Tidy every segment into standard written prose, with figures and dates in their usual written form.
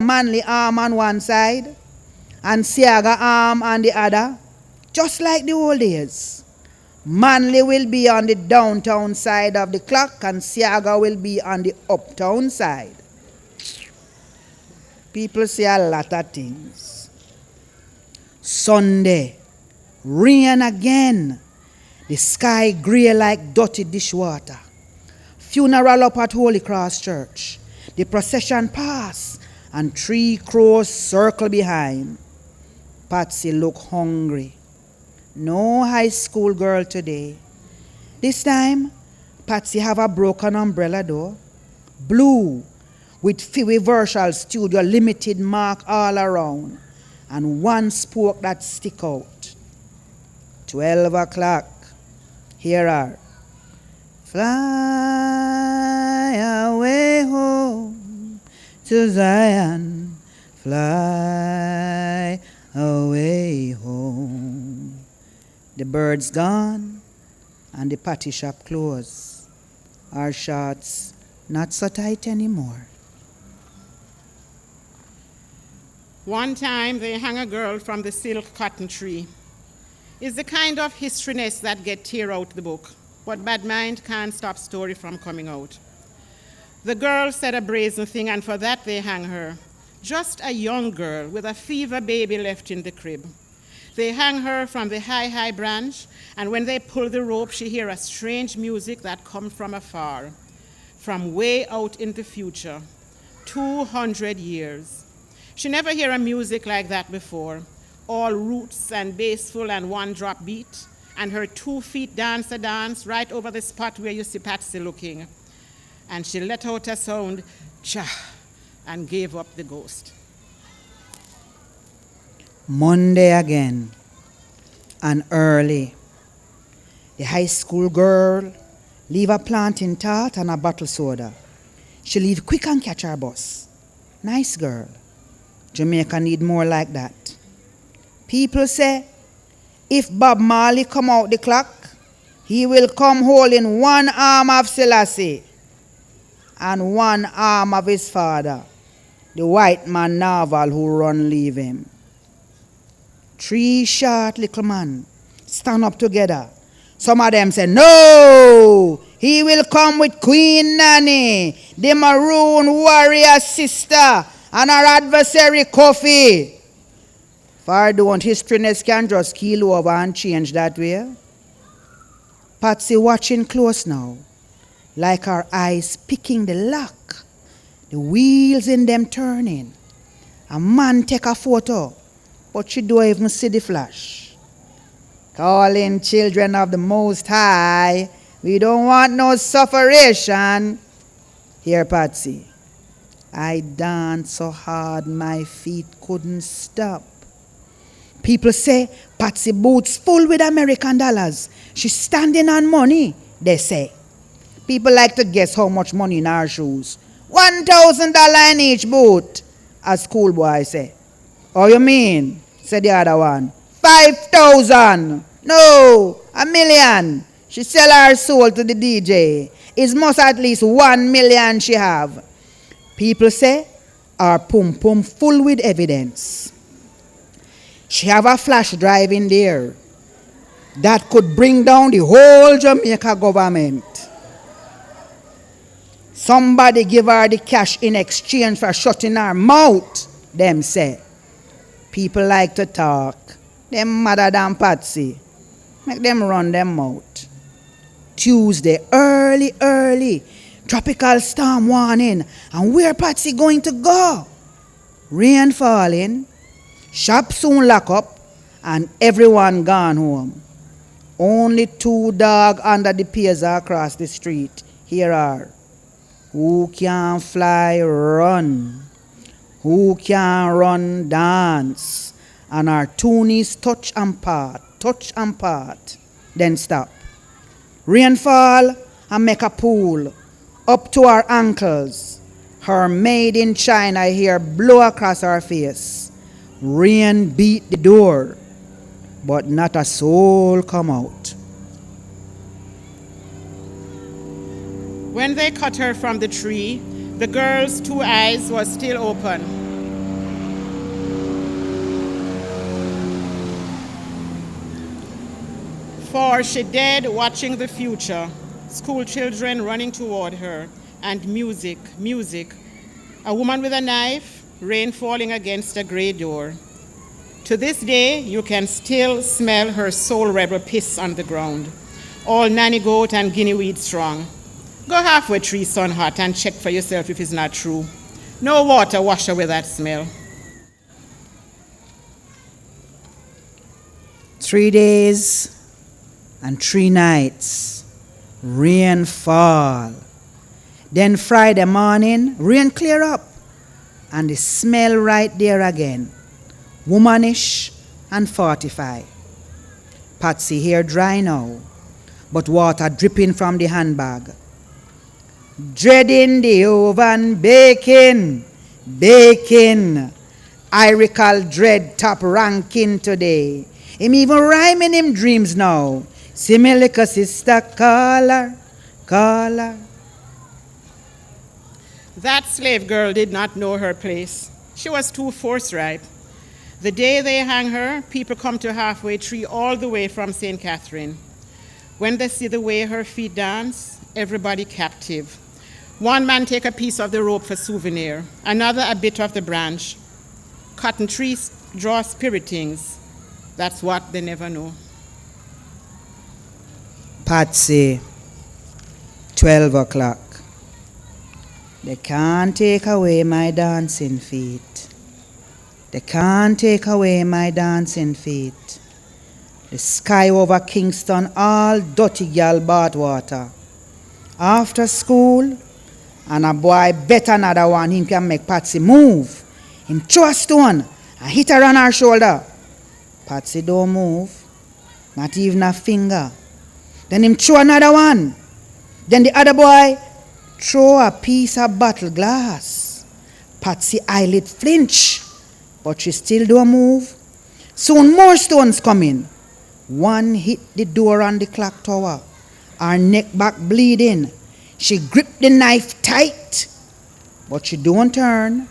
manly arm on one side and Siaga arm on the other, just like the old days. Manly will be on the downtown side of the clock and Siaga will be on the uptown side. People say a lot of things. Sunday, rain again. The sky grey like dirty dishwater. Funeral up at Holy Cross Church. The procession pass and 3 crows circle behind. Patsy look hungry. No high school girl today. This time, Patsy have a broken umbrella door. Blue, with Universal Studio Limited mark all around. And one spoke that stick out. 12 o'clock. Here are. Fly away home to Zion. Fly away home. The bird's gone and the patty shop closed. Our shorts not so tight anymore. One time they hung a girl from the silk cotton tree. It's the kind of historyness that get tear out the book, but bad mind can't stop story from coming out. The girl said a brazen thing, and for that they hang her. Just a young girl with a fever baby left in the crib. They hang her from the high branch, and when they pull the rope, she hear a strange music that come from afar, from way out in the future, 200 years. She never hear a music like that before, all roots and bassful and one drop beat, and her 2 feet dance a dance right over the spot where you see Patsy looking. And she let out a sound, cha, and gave up the ghost. Monday again, and early. The high school girl leave a plantain tart and a bottle soda. She leave quick and catch her bus. Nice girl. Jamaica need more like that. People say, if Bob Marley come out the clock, he will come holding one arm of Selassie and one arm of his father, the white man Naval who run leave him. 3 short little man stand up together. Some of them say, no, he will come with Queen Nanny, the maroon warrior sister, and her adversary Kofi. For don't historyness can just keel over and change that way. Patsy watching close now, like her eyes picking the lock, the wheels in them turning. A man take a photo, but she don't even see the flash. Calling children of the Most High, we don't want no sufferation. Here, Patsy, I danced so hard my feet couldn't stop. People say Patsy boots full with American dollars. She's standing on money, they say. People like to guess how much money in her shoes. $1,000 in each boot, as schoolboy say. Oh, you mean? Said the other one. 5,000. No, 1,000,000. She sell her soul to the DJ. It must at least 1,000,000 she have. People say her pum pum full with evidence. She have a flash drive in there that could bring down the whole Jamaica government. Somebody give her the cash in exchange for shutting her mouth, them say. People like to talk. Them madder than Patsy. Make them run them mouth. Tuesday, early. Tropical storm warning. And where Patsy going to go? Rain falling. Shop soon lock up. And everyone gone home. Only 2 dogs under the piers across the street. Here are. Who can fly, run. Who can run, dance. And our toonies touch and part, then stop. Rainfall and make a pool up to our ankles. Her made in China here blow across our face. Rain beat the door, but not a soul come out. When they cut her from the tree, the girl's 2 eyes was still open. For she dead watching the future, school children running toward her, and music, music. A woman with a knife, rain falling against a gray door. To this day, you can still smell her soul rebel piss on the ground, all nanny goat and guinea weed strong. Go halfway tree sun hot and check for yourself if it's not true. No water wash away that smell. 3 days and 3 nights, rain fall. Then Friday morning, rain clear up, and the smell right there again, womanish and 45. Patsy hair dry now, but water dripping from the handbag. Dreading the oven baking, baking. I recall dread top ranking today. Him even rhyming him dreams now. See me like a sister, call her, call her. That slave girl did not know her place. She was too forthright. The day they hang her, people come to halfway tree all the way from St. Catherine. When they see the way her feet dance, everybody captive. One man take a piece of the rope for souvenir, another a bit of the branch. Cotton trees draw spiritings. That's what they never know. Patsy, 12 o'clock. They can't take away my dancing feet. They can't take away my dancing feet. The sky over Kingston all dirty girl bath water. After school, and a boy bet another one, him can make Patsy move. Him throw a stone and hit her on her shoulder. Patsy don't move, not even a finger. Then him throw another one. Then the other boy throw a piece of bottle glass. Patsy eyelid flinch, but she still don't move. Soon more stones coming. One hit the door on the clock tower. Her neck back bleeding. She gripped the knife tight, but she don't turn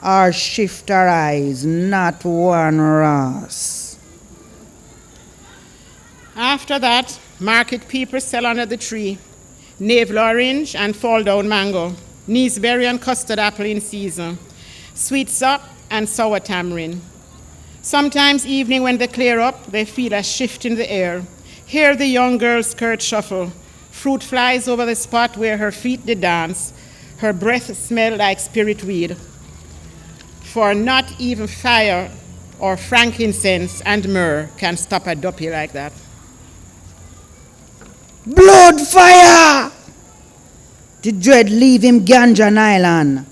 or shift her eyes, not one ras. After that, market people sell under the tree. Navel orange and fall down mango, gooseberry and custard apple in season, sweet sop and sour tamarind. Sometimes evening when they clear up, they feel a shift in the air. Hear the young girl's skirt shuffle. Fruit flies over the spot where her feet did dance. Her breath smelled like spirit weed. For not even fire or frankincense and myrrh can stop a duppy like that. Blood fire! The dread leave him ganja on island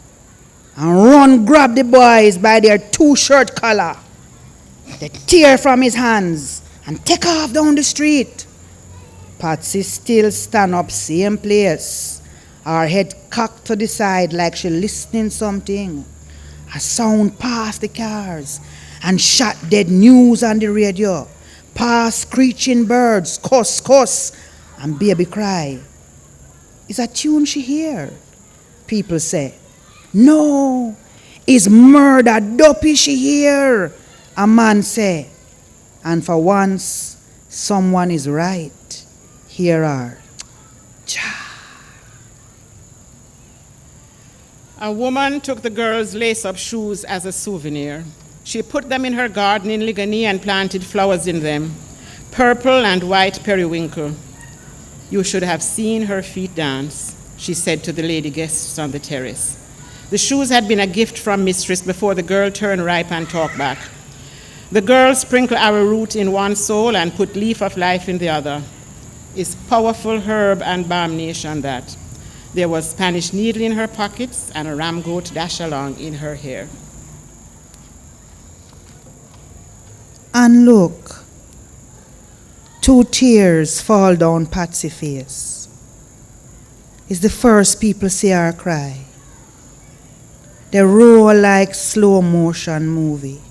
and run grab the boys by their 2 shirt collar. They tear from his hands and take off down the street. Patsy still stand up same place, her head cocked to the side like she listening something. A sound past the cars and shot dead news on the radio. Past screeching birds, cuss, cuss, and baby cry. It's a tune she hear. People say, no, it's murder duppy she hear. A man say, and for once, someone is right. Here are. A woman took the girl's lace-up shoes as a souvenir. She put them in her garden in Ligony and planted flowers in them, purple and white periwinkle. You should have seen her feet dance, she said to the lady guests on the terrace. The shoes had been a gift from mistress before the girl turned ripe and talked back. The girl sprinkled arrowroot in one soul and put leaf of life in the other. It's powerful herb and balm nation that. There was Spanish needle in her pockets and a ram goat dash along in her hair. And look, 2 tears fall down Patsy's face. It's the first people see her cry. They roll like slow motion movie.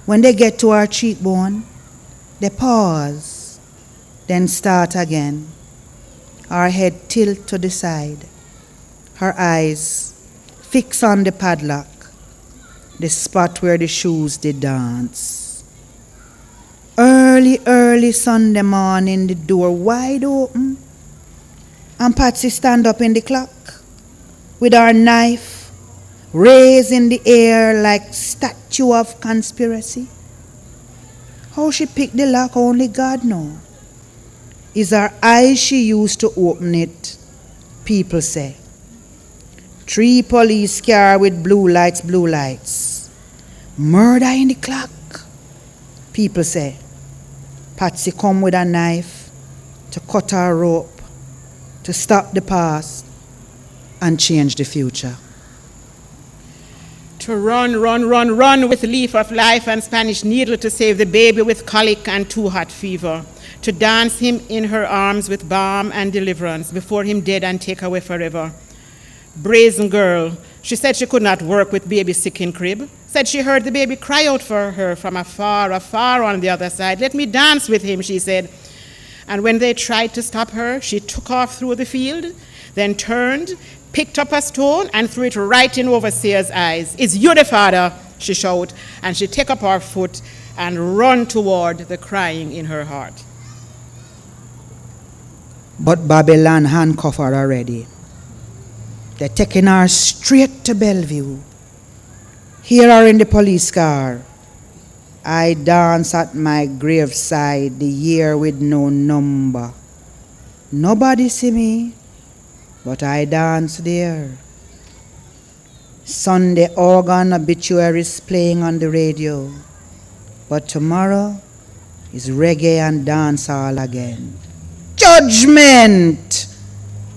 When they get to her cheekbone, they pause, then start again. Her head tilt to the side, her eyes fix on the padlock, the spot where the shoes did dance. Early early, early Sunday morning, the door wide open, and Patsy stand up in the clock with her knife raised in the air like statue of conspiracy. How she picked the lock, only God knows. It's her eyes she used to open it, people say. 3 police cars with blue lights. Murder in the clock, people say. Patsy come with a knife to cut her rope, to stop the past and change the future. To run with leaf of life and Spanish needle to save the baby with colic and too hot fever. To dance him in her arms with balm and deliverance before him dead and take away forever. Brazen girl, she said she could not work with baby sick in crib. Said she heard the baby cry out for her from afar on the other side. Let me dance with him, she said. And when they tried to stop her, she took off through the field, then turned, picked up a stone and threw it right in overseer's eyes. It's you the father, she shouted, and she take up her foot and run toward the crying in her heart. But Babylon handcuffed her already. They're taking her straight to Bellevue. Here are in the police car. I dance at my graveside the year with no number. Nobody see me, but I dance there. Sunday organ obituaries playing on the radio. But tomorrow is reggae and dancehall again. Judgment!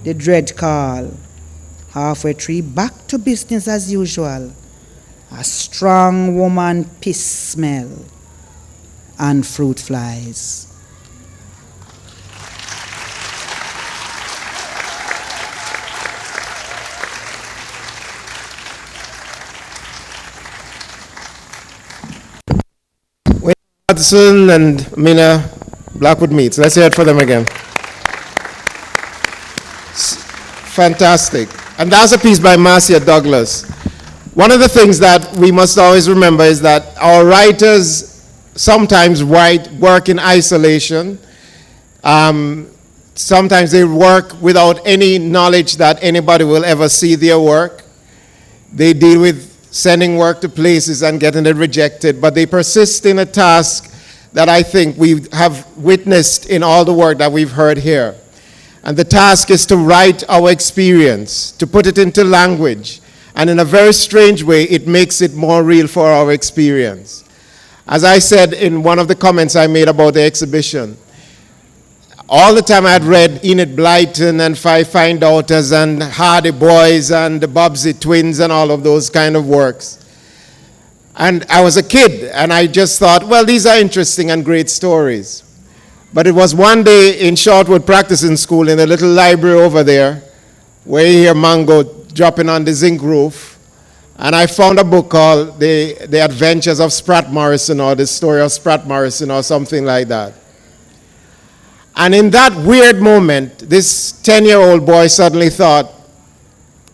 The dread call. Halfway through, back to business as usual. A strong woman piss smell and fruit flies. Hudson and Amina Blackwood-Meeks. Let's hear it for them again. Fantastic. And that's a piece by Marcia Douglas. One of the things that we must always remember is that our writers sometimes work in isolation. Sometimes they work without any knowledge that anybody will ever see their work. They deal with sending work to places and getting it rejected, but they persist in a task that I think we have witnessed in all the work that we've heard here. And the task is to write our experience, to put it into language, and in a very strange way, it makes it more real for our experience. As I said in one of the comments I made about the exhibition, all the time I had read Enid Blyton and Five Fine Daughters and Hardy Boys and the Bobbsey Twins and all of those kind of works. And I was a kid, and I just thought, well, these are interesting and great stories. But it was one day in Shortwood practicing school in the little library over there, where you hear Mango dropping on the zinc roof, and I found a book called The Adventures of Spratt Morrison, or The Story of Spratt Morrison, or something like that. And in that weird moment, this 10-year-old boy suddenly thought,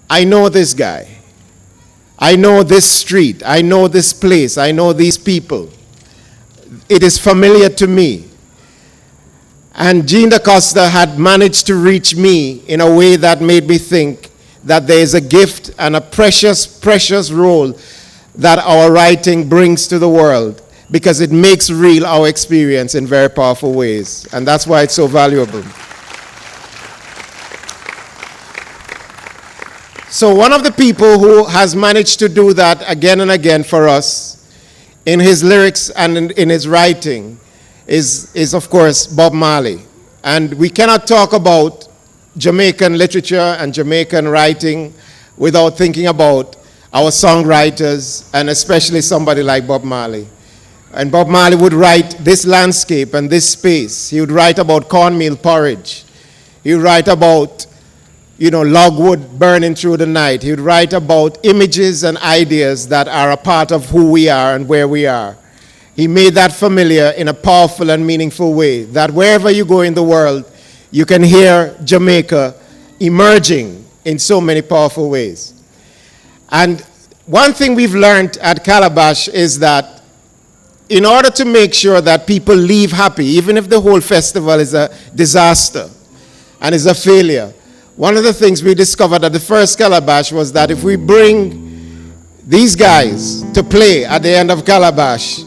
I know this guy. I know this street. I know this place. I know these people. It is familiar to me. And Jean DaCosta had managed to reach me in a way that made me think that there is a gift and a precious, precious role that our writing brings to the world, because it makes real our experience in very powerful ways. And that's why it's so valuable. So one of the people who has managed to do that again and again for us in his lyrics and in his writing is of course Bob Marley. And we cannot talk about Jamaican literature and Jamaican writing without thinking about our songwriters, and especially somebody like Bob Marley. And Bob Marley would write this landscape and this space. He would write about cornmeal porridge. He would write about, logwood burning through the night. He would write about images and ideas that are a part of who we are and where we are. He made that familiar in a powerful and meaningful way, that wherever you go in the world, you can hear Jamaica emerging in so many powerful ways. And one thing we've learned at Calabash is that in order to make sure that people leave happy, even if the whole festival is a disaster and is a failure, one of the things we discovered at the first Calabash was that if we bring these guys to play at the end of Calabash,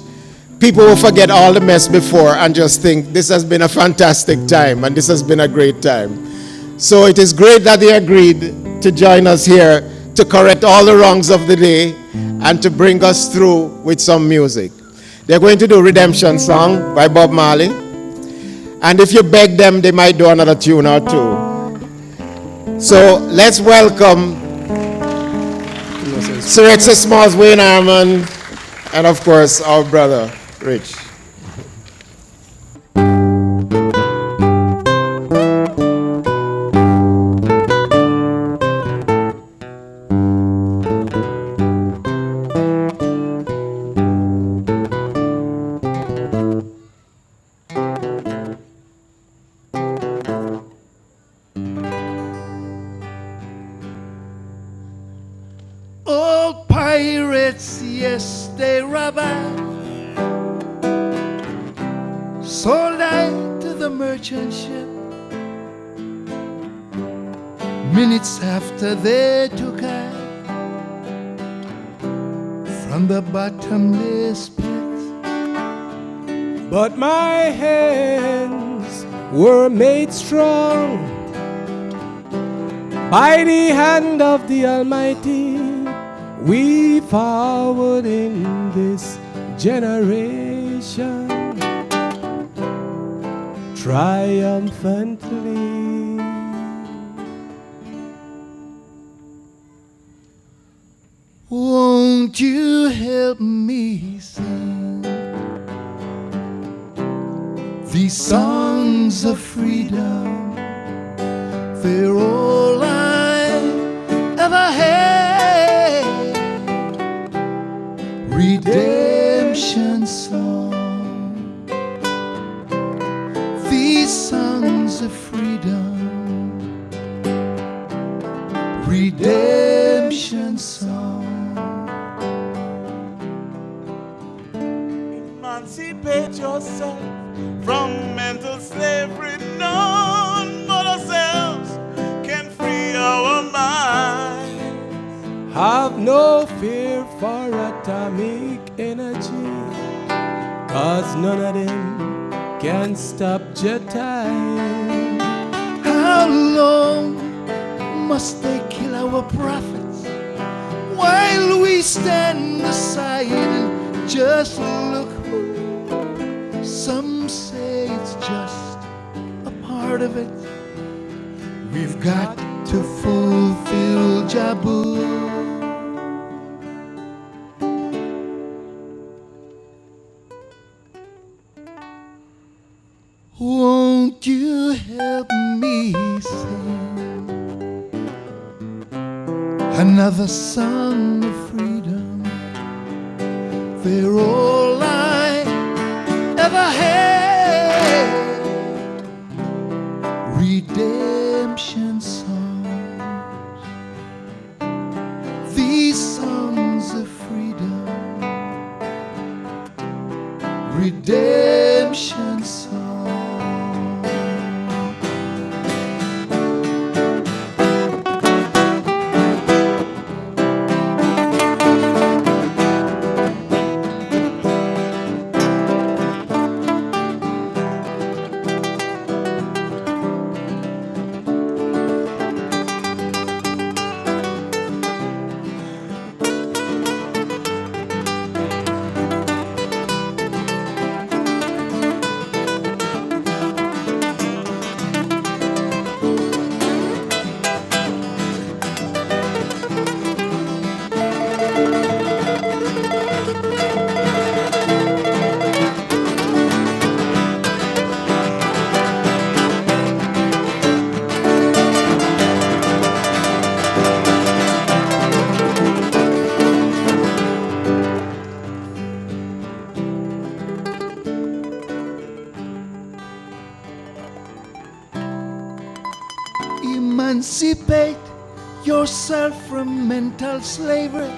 people will forget all the mess before and just think this has been a fantastic time and this has been a great time. So it is great that they agreed to join us here to correct all the wrongs of the day and to bring us through with some music. They're going to do Redemption Song by Bob Marley. And if you beg them, they might do another tune or two. So let's welcome Sir Ritzy Smalls, Wayne Harmon, and of course our brother, Rich. Old pirates, yes, they robbed, sold out to the merchant ship. Minutes after they took her from the bottomless pit. But my hands were made strong by the hand of the Almighty. We forward in this generation triumphantly. Won't you help me sing these songs of freedom? They're all I ever had. Redemption song, these songs of freedom. Redemption song. Emancipate yourself from mental slavery. None but ourselves can free our minds. Have no fear for atomic energy, 'cause none of them can stop your time. How long must they kill our prophets while we stand aside and just look? Some say it's just a part of it. We've got to fulfill Jabu. Won't you help me sing another song of freedom? They're all I ever had. Redemption songs, these songs of freedom. Redemption songs. Emancipate yourself from mental slavery.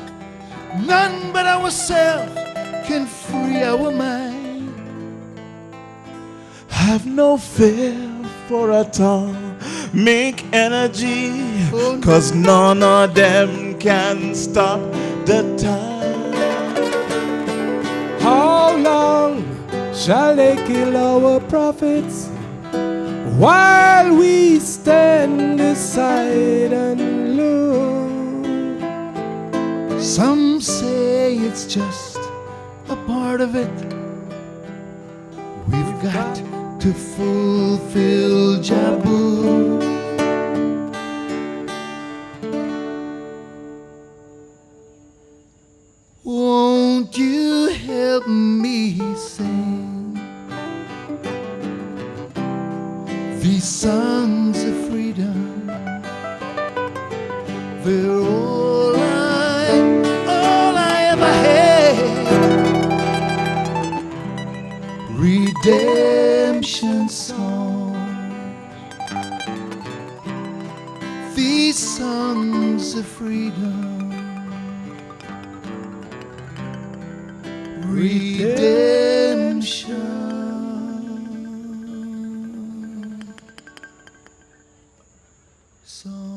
None but ourselves can free our mind. Have no fear for atomic energy, Oh, no. 'cause none of them can stop the time. How long shall they kill our prophets while we stand aside and look? Some say it's just a part of it. We've got to fulfill Jabu. Won't you help me sing these songs of freedom? They're all I ever had. Redemption song. These songs of freedom. Redemption song.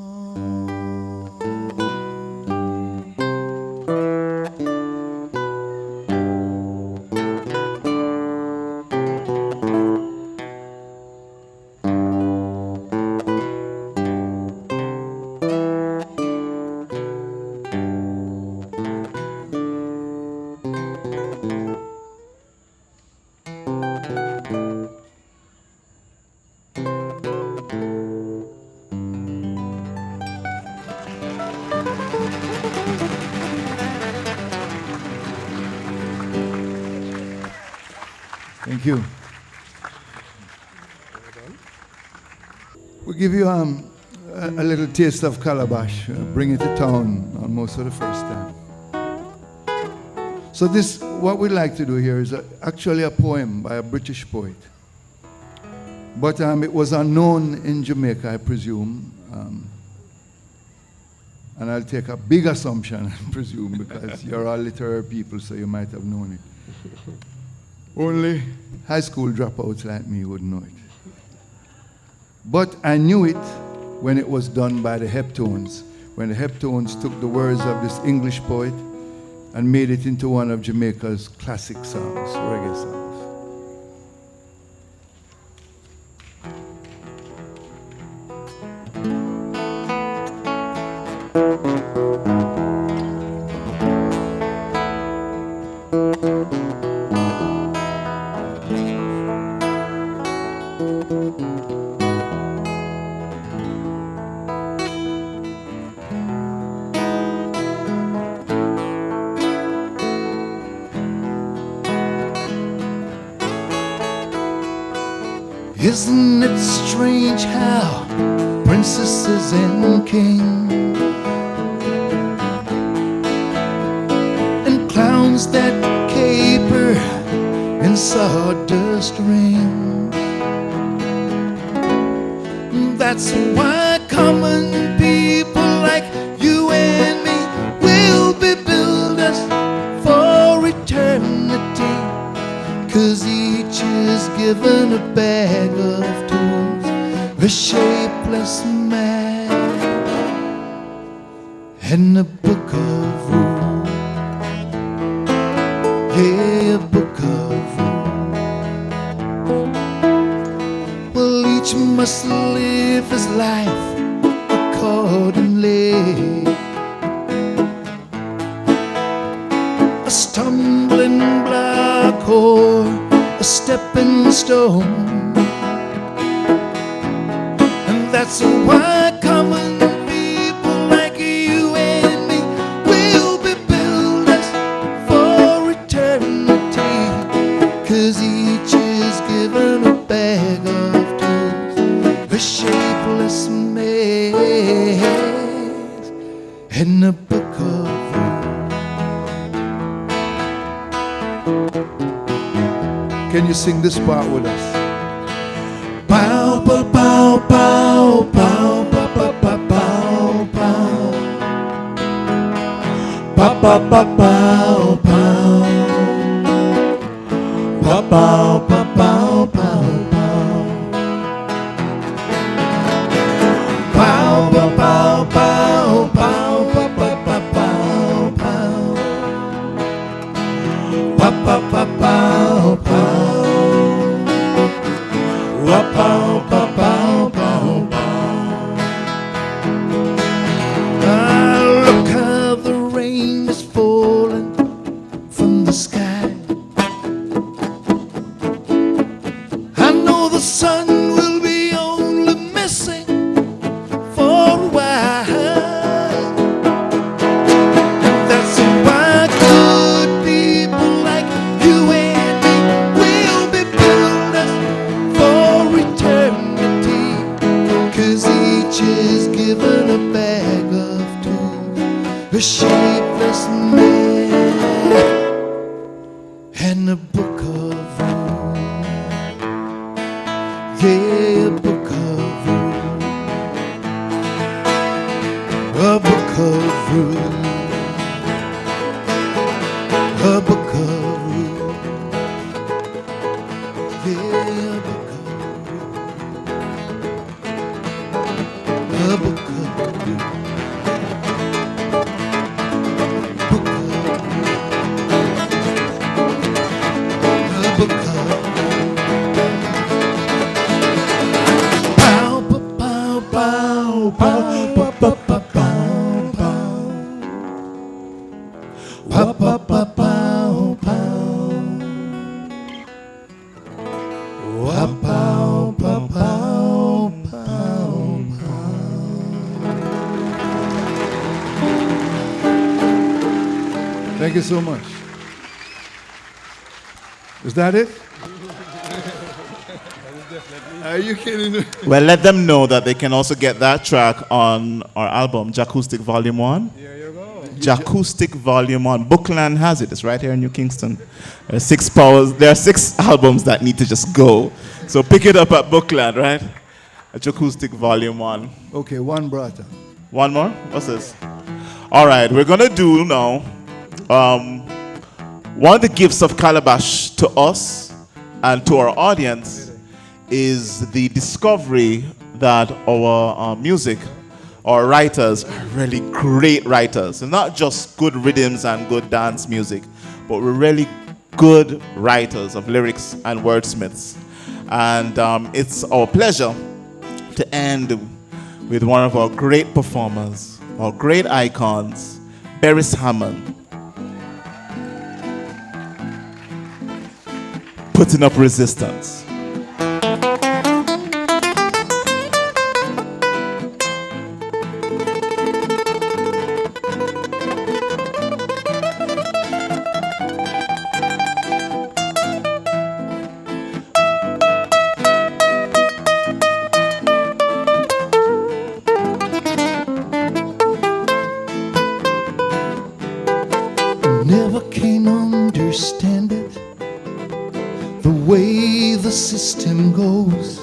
Thank you. We'll give you a little taste of Calabash. Bring it to town almost for the first time. So this, what we'd like to do here is actually a poem by a British poet. But it was unknown in Jamaica, I presume. And I'll take a big assumption, I presume, because you're all literary people, so you might have known it. Only high school dropouts like me would know it. But I knew it when it was done by the Heptones, when the Heptones took the words of this English poet and made it into one of Jamaica's classic songs, reggae songs. Isn't it strange how princesses and kings and clowns that caper in sawdust rings? That's why common people like you and me will be builders for eternity, 'cause each is given a bag of tools, a shapeless man, and a book of rules. Yeah, a book of rules. Well, each must live his life accordingly. A stumbling block or a stepping stone. And that's why common people like you and me will be builders for eternity, 'cause each is given a bag of tools, a shapeless maze, and a book of rules. Can you sing this part with us? Pow, pow, pow, pow, pow, pow, pow, pow, pow, pow, pow, pow, pow, pow. Pow, pow, pow, pow, pow. Pow, pow, pow, pow, pow, pow, pow, pow, pow. Pow, pow, pow, pow, pow. Pow, pow, pow, pow, pow, pow. Ah, look how the rain is falling from the sky. I know the sun will be only missing for a while. That's why good people like you and me will be builders for eternity. 'Cause each is given a bag of tools, a shapeless man, and a book of rules. Yeah, a book of rules. A book of rules. A book of rules. Yeah, a book of rules. A book of rules. Book of rules. A book of pow, pow, pow, pow, pow, pow, pow, pow. Pow, pow, pow, pow, pow. Pow, pow, pow, pow, pow, pow. Thank you so much. Is that it? Are you kidding? Well, let them know that they can also get that track on our album, Jakoostik Volume 1. Here you go. Jakoostik Volume 1. Bookland has it. It's right here in New Kingston. There are 6 albums that need to just go. So pick it up at Bookland, right? Jakoostik Volume 1. Okay, one brother. One more? What's this? All right, we're going to do now one of the gifts of Calabash to us and to our audience is the discovery that our music, our writers are really great writers. And not just good rhythms and good dance music, but we're really good writers of lyrics and wordsmiths. And it's our pleasure to end with one of our great performers, our great icons, Beres Hammond. Putting up resistance. Never can understand it, the way the system goes.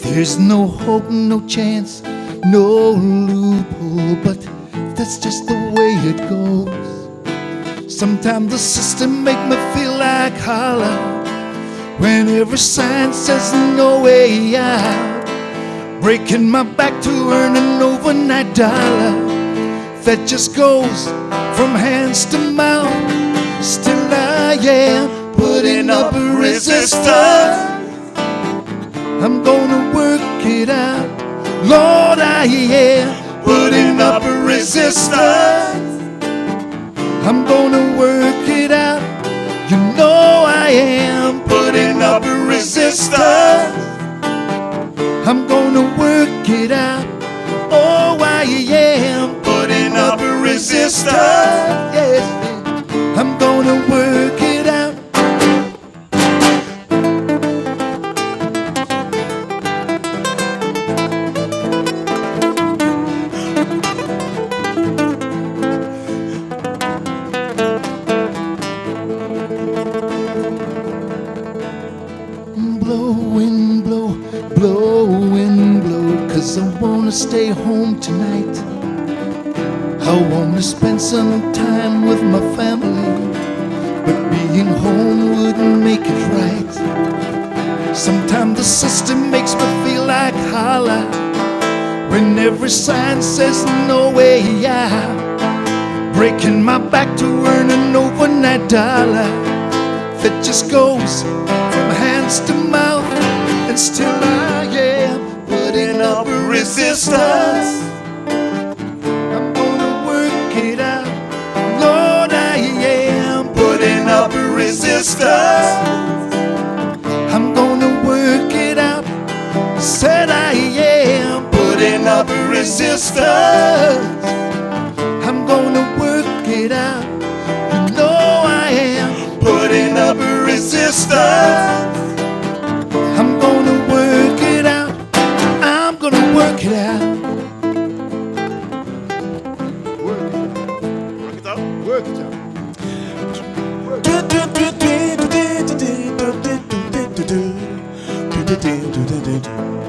There's no hope, no chance, no loophole, but that's just the way it goes. Sometimes the system make me feel like holler when every sign says no way out. Breaking my back to earn an overnight dollar that just goes from hands to mouth. Still I am putting up a resistance. I'm gonna work it out. Lord, I am putting up a resistance. I'm gonna work it out. You know I am putting up a resistance. I'm gonna work it out. Oh, I am putting up a resistance. Yes, I'm gonna work it out. Blow, wind, blow, blow, wind, blow, 'cause I wanna stay home tonight. I wanna spend some time with my family, but being home wouldn't make it right. Sometimes the system makes me feel like holler when every sign says no way out. Breaking my back to earn an overnight dollar that just goes from hands to mouth, and still I am putting up resistance. I'm gonna work it out, Lord, I am putting up resistance. I'm gonna work it out, said I am putting up resistance. I'm gonna work it out, you know I am putting up resistance. I'm gonna work it out, I'm gonna work it out. Work it out. Work it out. Work it out.